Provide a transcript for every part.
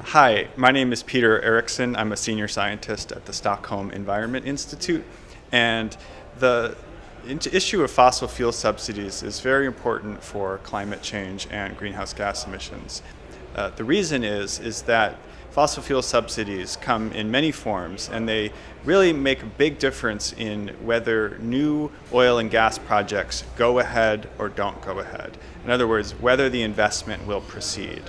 Hi, my name is Peter Erickson. I'm a senior scientist at the Stockholm Environment Institute, and the issue of fossil fuel subsidies is very important for climate change and greenhouse gas emissions. The reason is that fossil fuel subsidies come in many forms, and they really make a big difference in whether new oil and gas projects go ahead or don't go ahead. In other words, whether the investment will proceed.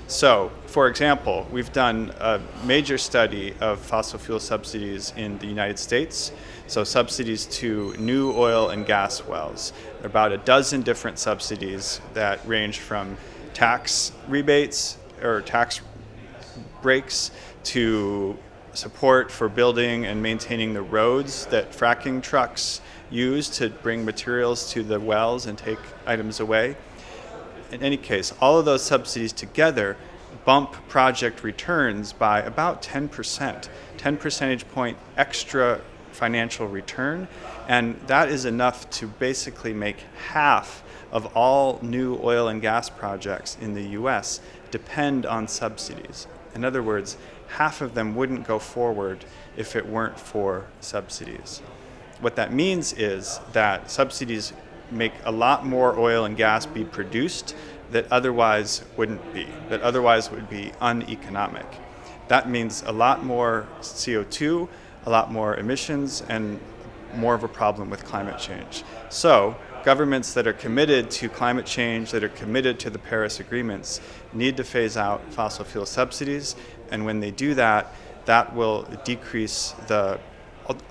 So, for example, we've done a major study of fossil fuel subsidies in the United States, so subsidies to new oil and gas wells. There are about a dozen different subsidies that range from tax rebates or tax breaks to support for building and maintaining the roads that fracking trucks use to bring materials to the wells and take items away. In any case, all of those subsidies together bump project returns by about 10%, 10 percentage point extra financial return, and that is enough to basically make half of all new oil and gas projects in the US depend on subsidies. In other words, half of them wouldn't go forward if it weren't for subsidies. What that means is that subsidies make a lot more oil and gas be produced that otherwise wouldn't be, that otherwise would be uneconomic. That means a lot more CO2, a lot more emissions, and more of a problem with climate change. So, governments that are committed to climate change, that are committed to the Paris agreements, need to phase out fossil fuel subsidies, and when they do that, that will decrease the,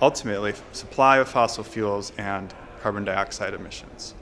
ultimately, supply of fossil fuels and carbon dioxide emissions.